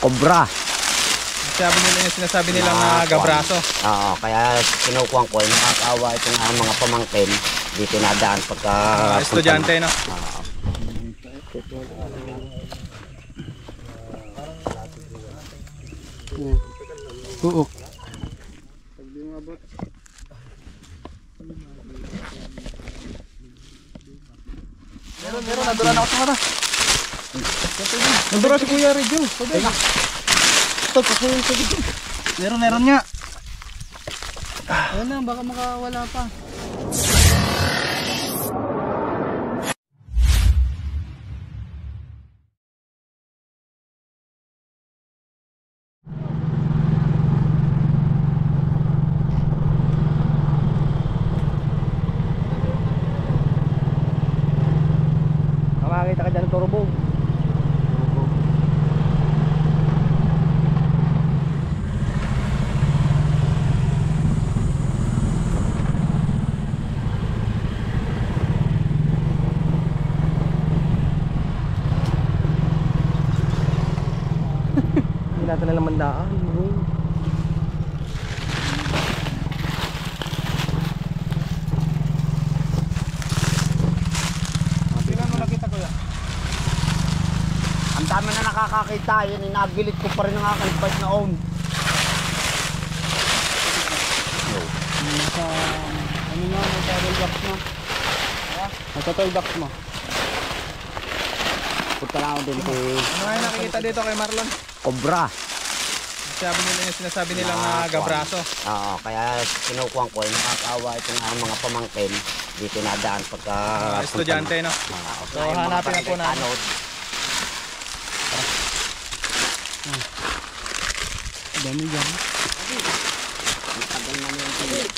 Cobra. Sabi nila yung sinasabi nilang gabraso. Oo, kaya kinukuhan ko, nakakaawa itong mga pamangkin. Di tinadaan pagka... estudyante, no? Oo. Meron, nadulan ako sa mata. Nadulan si Kuya Ridjo. Meron nga. Ayun na, baka makawala pa. Makakita ka dyan ng turbo. Hindi natin na naman daan. Ang dami na nakakakita, yun inabilit ko pa rin ang aking bike na own. Nasa, ano nga, nasa box mo. Nasa toy box mo. Punta lang ako din kay... Ano nga yung nakikita dito kay Marlon? Cobra. Sabi nila yung sinasabi nilang gabraso. Oo, kaya kinukuhan ko, nakakaawa itong mga pamangkin. Di tinadaan pagka... estudyante, no? So hanapin na po natin. Dami dyan. Tagal na yung tilit.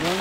Yan.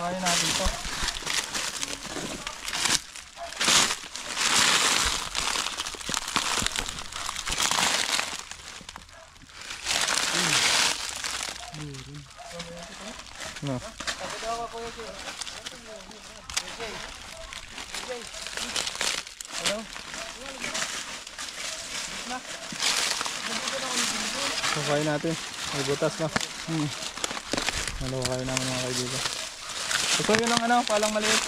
Kaya natin to. No. Kaya natin. May butas na. Ano kaya naman mga kaibigan. Ito yun ang palang maliit.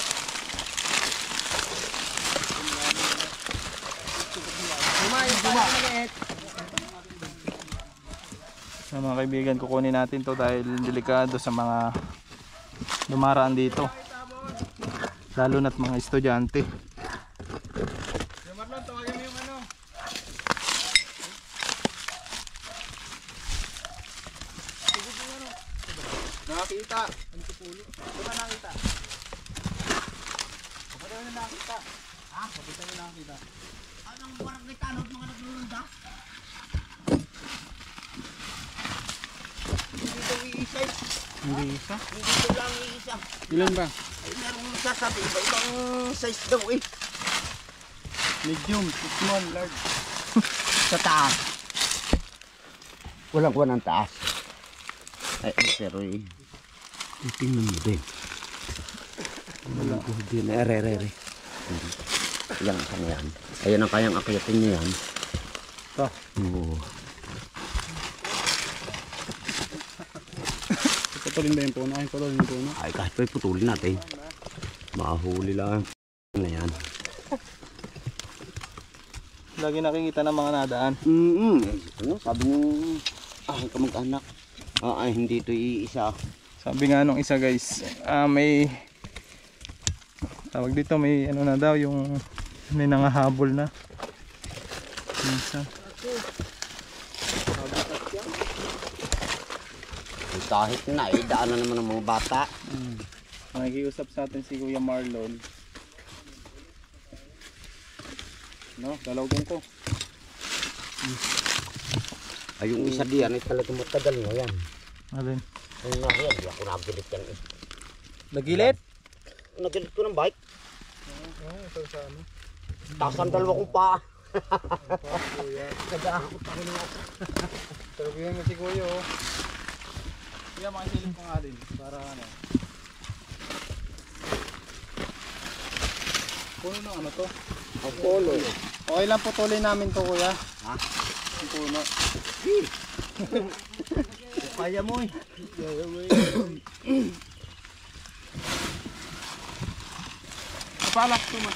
So, mga kaibigan, kukunin natin to dahil delikado sa mga dumaraan dito. Lalo na't mga estudyante. Marlon, tawagin mo yung ano. Nakakita. Ano ito pulo? Ito na nakita. Kapag na nakita. Ha? Kapag na nakita. Anong barangay tanod mga naglulunda? Hindi daw iisa. Hindi isa? Hindi daw lang iisa. Ilan ba? Ay, meron sasabi, iba-ibang size daw eh. Medium, small, large. Sa taas. Walang kuha ng taas. Ay, pero tingnan mo din. Wala. Din, re. Yan ang yan. Ayan ang kayang akyatin niya yan. Ito. Oo. Putulin ba yung puno? Ay, putulin yung puno. Ay, kahit pa putulin natin. Mahuli lang na yan. Lagi nakikita ng mga nadaan. Ano, sabi niyo, kamag-anak. Ay, hindi ito iisa. Sabi nga nung isa guys, may tawag dito, may ano na daw, yung may nangahabol na. Minsan. Kahit na, daan na naman ng mga bata. Nakikiusap sa atin si Kuya Marlon. No, dalawgan ko. Ay, yung isa diyan ay talaga matagal mo yan. Alin? Ay, nga yan, di ako nagilit yan eh. Nagilit? Nagilit ko ng bike. Ito sa ano? Taas ang dalawa kong paa. Talagang mo si Kuya oh. Kaya makisilip ko nga din para ano. Puno ng ano to? Ang polo. Okay lang putulin namin to Kuya. Ha? Ang puno. Kaya mo eh. Kapalak to ma.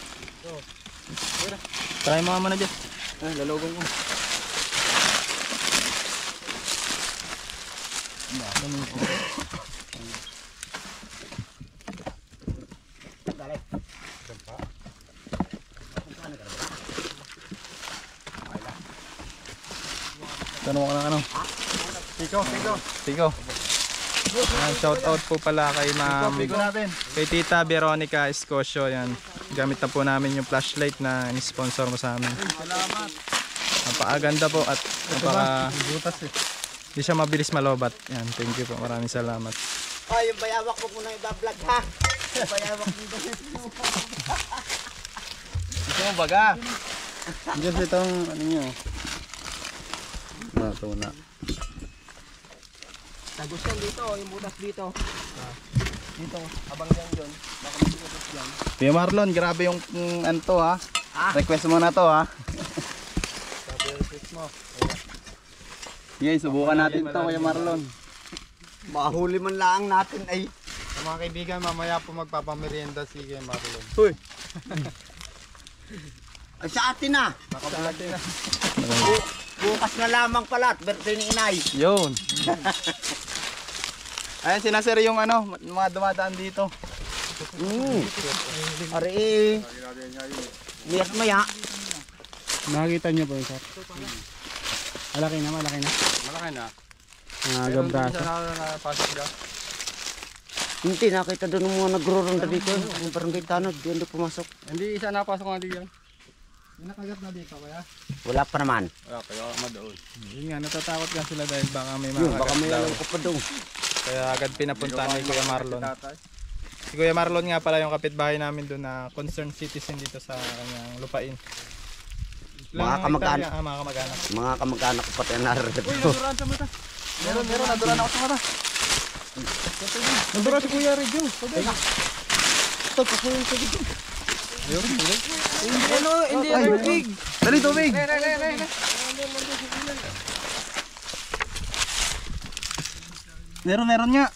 Try mo naman na dyan. Lalogan ko. Tanong ko ng ano? Tiko. Shout out po pala kay Ma'am, kay Tita Veronica Escosio. Yan. Gamit na po namin yung flashlight na in-sponsor mo sa amin. Salamat. Napakaganda po at hindi siya mabilis malobat. Yan, thank you po. Maraming salamat. Ay, yung bayawak mo muna i-vlog ha. Yung bayawak mo dahil. Gusto mo baga? Diyan sa itong ano nyo. Tuna. Tagos yan dito, yung butas dito. Dito, abang yan dyan. Baka magbutas dyan. Kuya Marlon, grabe yung ano to ha. Request mo na to ha. Sabi request mo. Okay, subukan natin to Kuya Marlon. Mahuli man lang natin ay. Sa mga kaibigan, mamaya po magpapamerienda si Kuya Marlon. Hoy! Ay sa atin na. Nakabulat din na. Bukas na lamang pala at birthday ni inay. Yun. Ayan, sinasir yung ano, mga dumadaan dito. Ari, miyat maya. Nakikita niyo po yun, sir? Malaki na. Malaki na. Gabrasa. Hindi, nakita doon ng mga nagro-ronda dito. Yung barangay tanod, doon doon pumasok. Hindi isa napasok nga dito yan. Nakagat na dito kaya? Wala pa naman. Wala kaya madoon. Yun nga, natatakot nga sila dahil baka may Yun, baka mga may alam ko pa doon. Kaya agad pinapuntahan ni Kuya Marlon. Si Kuya Marlon nga pala yung kapitbahay namin doon na concerned citizen dito sa kanyang lupain. Mga kamag-anak. Mga kamag-anak. Mga kamag-anak ko pati ang narito. Naduran sa mata. Meron, naduran ako sa mata. Naduran si Kuya Regyo. Ito, pakuhin sa dito. Hindi tubig. Dali tubig. Meron nga.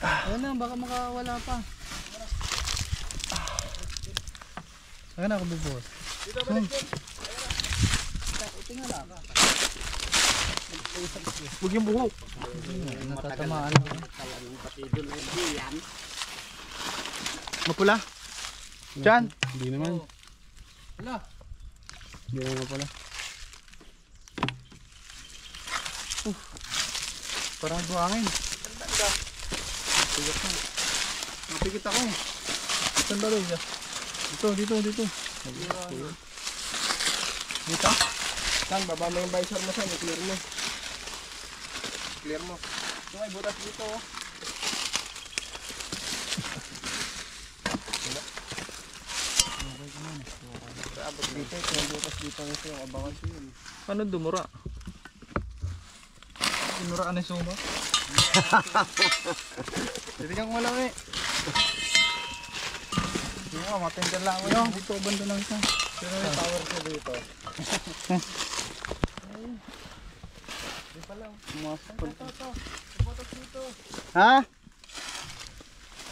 Ayun na, baka makawala pa. Ayun na, kabubuhos. Huwag yung buhok. Natatamaan. Mapula. Diyan. Hindi naman. Wala. Hindi naman pala. Parang buhangin. Napikit ako. Saan ba doon? Dito. Dito? Saan? Baba mo yung visor mo saan? I-clear mo. Clear mo. Ito ay butas dito oh. Dito, yung butas dito yung abangan siya yun. Paano dumura? Tinuraan ng sumo. Titigan ko malaki. Hindi nga, matender lang ako yun. Dito, banda lang isa. Pero may power ko dito. Hindi pala. Ito. Ibotas dito. Ha?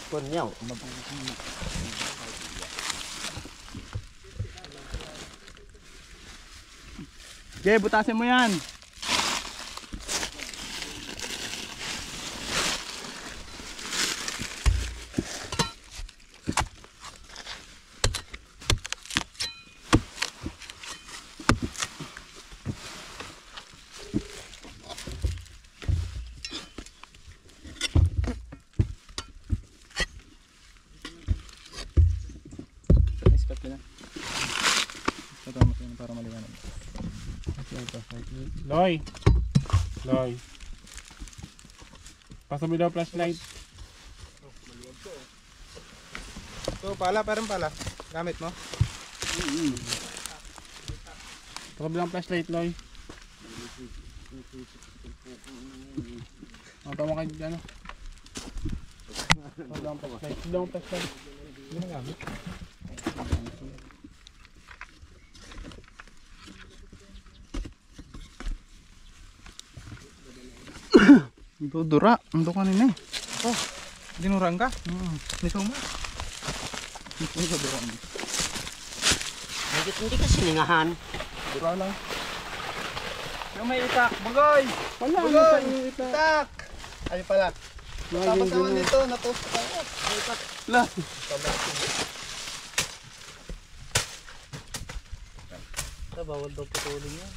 Kunyaw. Okay, butasin mo yan. Ispat ko na. Ispat mo para maliwanag. Loy. Pasok mo daw flashlight. So, parang pala. Gamit mo? Pasok mo daw flashlight, Loy. Mata mo kayo dyan. Pasok mo daw flashlight. Hindi na gamit. Dudura. Ando kanina eh. Oh, dinurang ka? Ni sumo. Hindi ka siningahan. Dura lang. Yung may itak, bugoy! Wala, Bugoy! Itak! Ayun pala. Tapos naman dito, natos ka. May itak. Lah. Bawal daw putulin yan.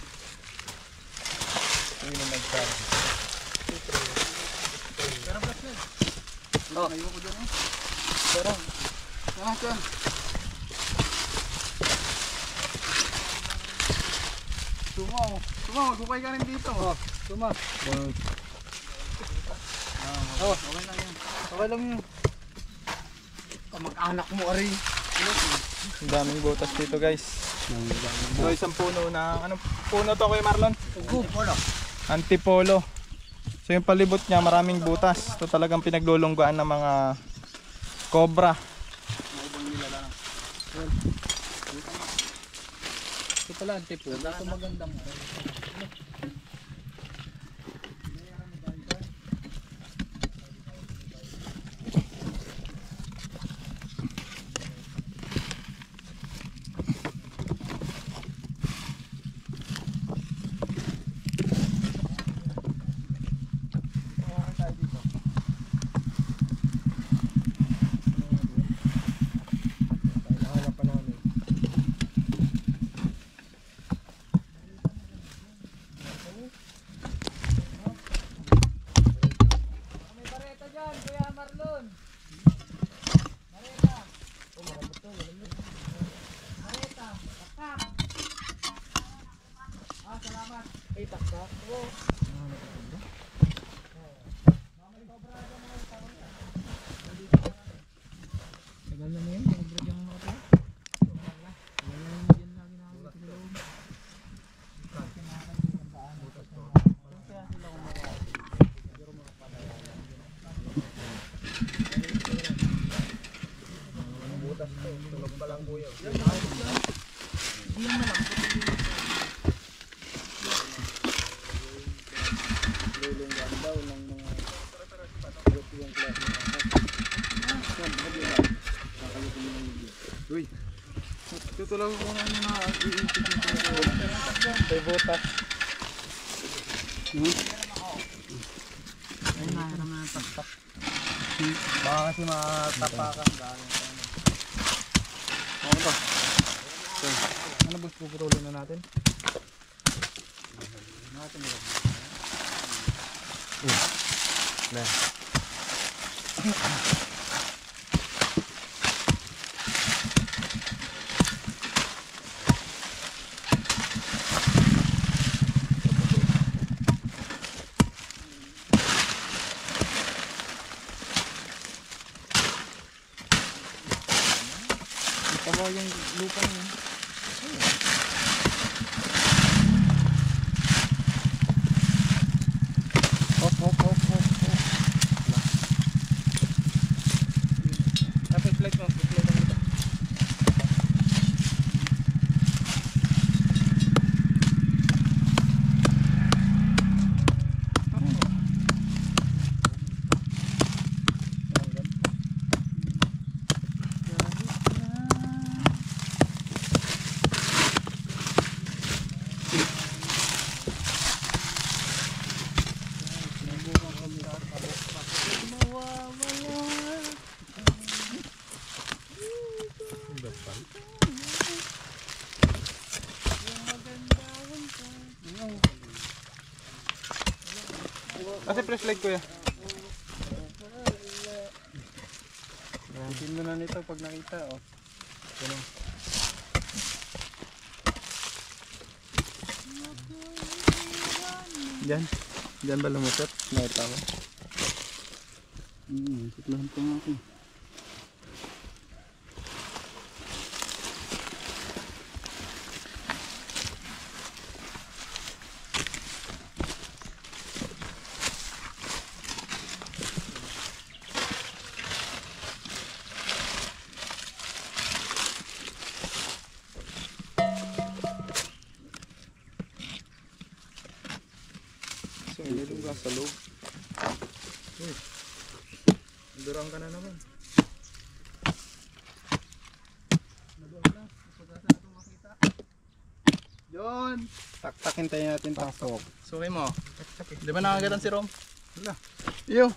Hindi na nagtara. Pero flashlight. Oh. Ayaw ko dyan eh. Pero, saan? Sumaw, magbukay ka rin dito. Sumaw. Okay lang yun. Okay lang yun. Kamag-anak mo, Ari. Ang daming butas dito guys. So isang puno na, anong puno to kay Marlon? Antipolo. So yung palibot niya maraming butas. Ito talagang pinaglulunggaan ng mga cobra. Ito pala antipolo. Ito magandang. Ito lang kung ano na iisip nito. May butas. Ayun na, naman ang tastak. Baka kasi matapakan. Ano ba? Ano ba puputulin na natin? Tawa yung lupa niya. flashlight kuya. Tingin mo na nito pag nakita oh. Ganun. Diyan ba lumusot? Nakita ko. Sitlahan ko nga ako. So, meron ka sa loob. Uy. Durang ka na naman. John! Tak-takin tayo natin pasok. Suki mo. Di ba nakagatan si Rom? Wala. Iyo.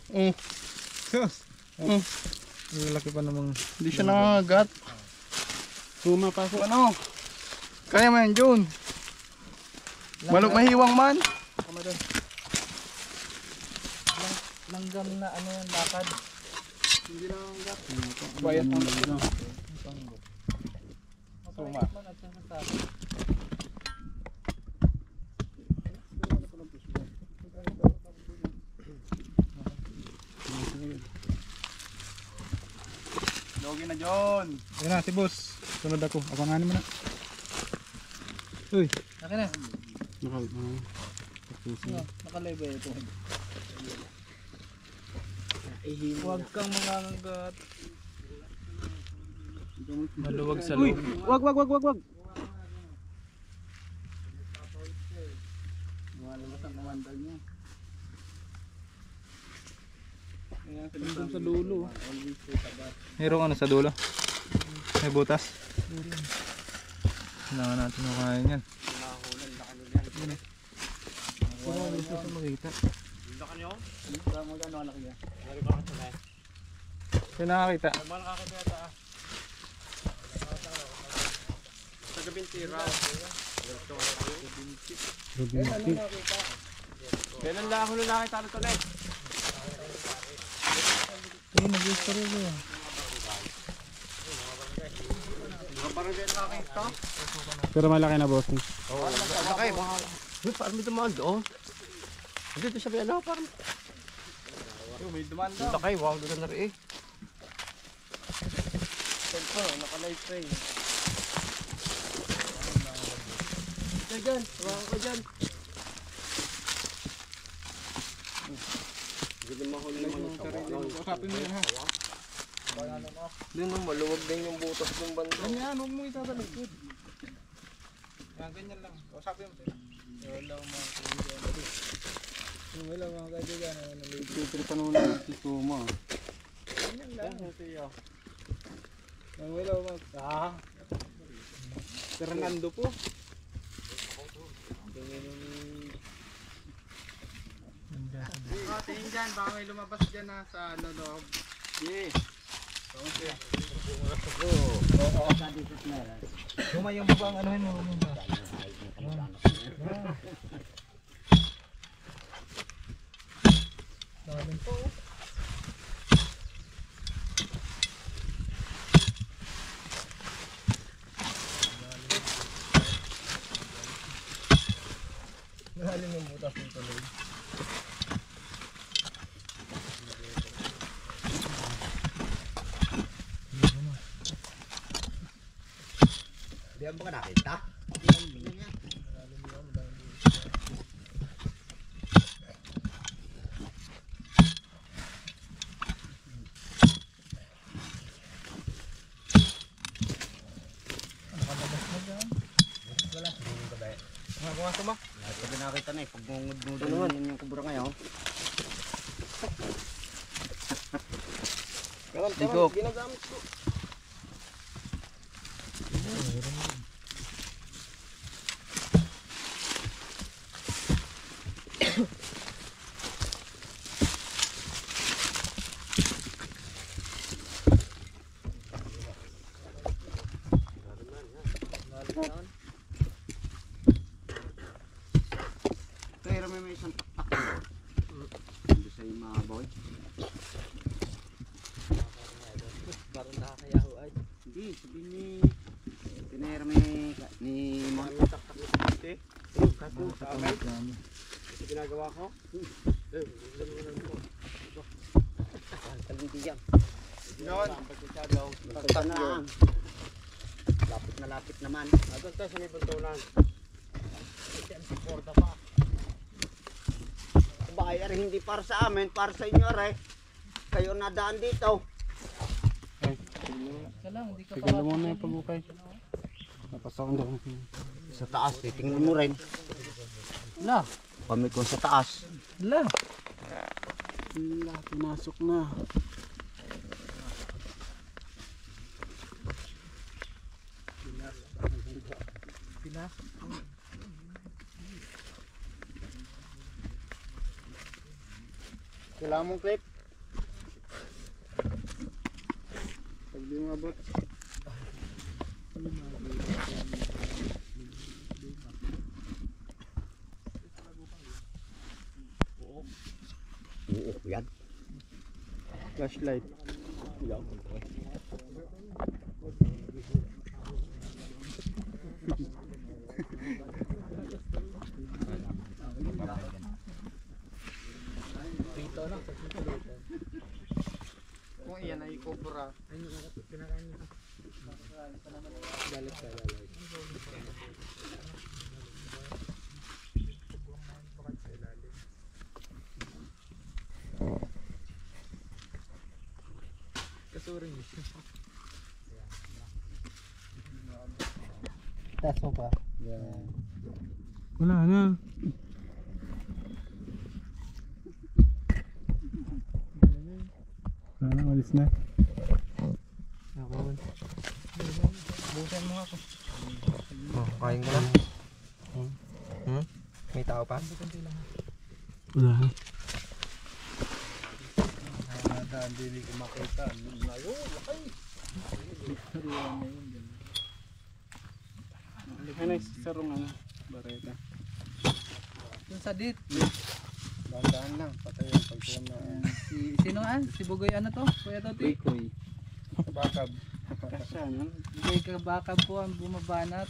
Malaki pa namang... Hindi siya nakagat. Suma pa po. Ano? Kaya mo yan, John. Malog mahiwang man. Kama doon. Langgam na ano yan, lakad. Hindi nakagat. Bayat ang Suma. Logi na, John. Yan na, si boss. Sunod ako. Abanganin mo na. Uy. Akin na. Nakalive ba ito? Huwag kang mangangagat. Maluwag sa loob. Wag. Lumalabas ang kamandal niya. Hanggang sa dulo. Mayroong ano sa dulo? May butas? Kailangan natin makain yan. Wala gusto sa makita. Kaya nakakita. Kailan lang ako nung nakita na tuloy? Ay, nag-gusto rin yun. Pero malaki na boss. Okay, uy, parang may dumaan doon. Hindi, ito siya may ano, parang... May duman daw. Ito kayo, wow, doon na rin eh. Naka-live pa eh. Dyan, hawakan ko dyan. Hindi mahuli naman ito. Usapin mo yan ha. Doon ang maluwag din yung butas ng banda. Ganyan, huwag mo itatalikod. Ganyan lang. Usapin mo sa'yo. Wala mga kaibigan. Wala mga kaibigan. Titripan mo na si Suma. Ganyan lang. Wala mga... Fernando po. Tingin dyan, baka may lumabas dyan na sa loob. Yeah. Lumayong mo ba ang anuhin mo? Nahalin yung butas ng tuloy. Di ba ka nakita? Pumasok mo? Pag nakita na eh, pag ngungud-ngudin yun yung kubura ngayon. Bigok. Ginagamit ko. Pero may isang taktak doon. boy. Parang nakakayaho ay. Hindi, sabi ni Tiner ni Mon. Ginagawa ko? Talindi yan. Yun. Basta na. Lapit na lapit naman. Doon tayo sa may buntunan. Ba, ay hindi para sa amin, para sa inyo re. Kayo nadaan dito. Tignan mo na yung pagukay. Napasok doon. Sa taas, titingnan mo rin. La. Kami kung sa taas. La. La, pinasok na. Kailangan mong clip. Pag di mabot. Oo, yan. Flashlight. Kung iyan ay kubra. Kasurin niyo. Tas mo pa. Wala na. Wala na, alis na. Bukan mo ako. Oh, kain ko na. May tao pa? Wala na. Hindi ko makita. Ano yung sarong ano? Bareta. Yung sa dit. Dahan-dahan lang. Patay yung pagkuhan na. Sino nga? Si Bugoy ano to? Kuya Toti? Koy. Bakab. Kasya, no? Bugoy Kabaka po ang bumabanat.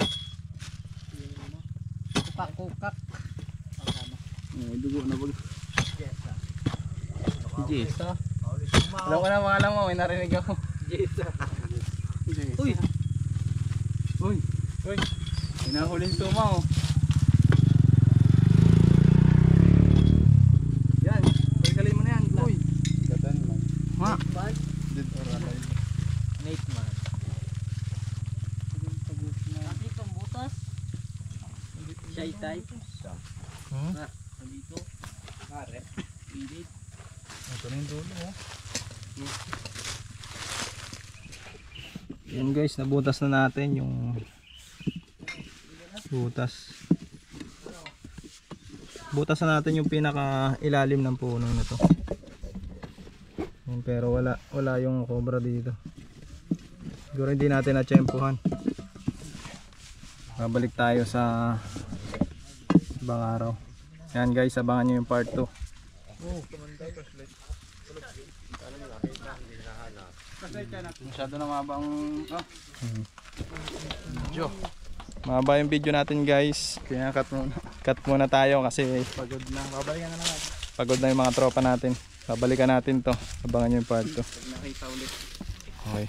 Kupak-kupak. Dugo na bag. Jessa. Alam ko na mga alam mo. May narinig ako. Jessa. Uy! Uy. Hinahuling tuma oh. Yan. Pagkalin mo na yan. Uy! Gatan lang. Ma! Dead or alive. Nate man. Kasi itong butas. Shy type. Dito. Pare. Pilit. Ito na yung dulo oh. Yan guys, nabutas na natin yung butas. Butas na natin yung pinaka ilalim ng puno na to. Yan, pero wala yung cobra dito. Siguro hindi natin na-tsempuhan. Babalik tayo sa ibang araw. Yan guys, abangan nyo yung part 2. Masyado na mabang Mahaba yung video natin guys. kaya cut muna. Cut muna tayo kasi Pagod na. Babalikan na lang natin. pagod na yung mga tropa natin. Babalikan natin to. Abangan nyo yung part 2. Pag nakita ulit. Okay.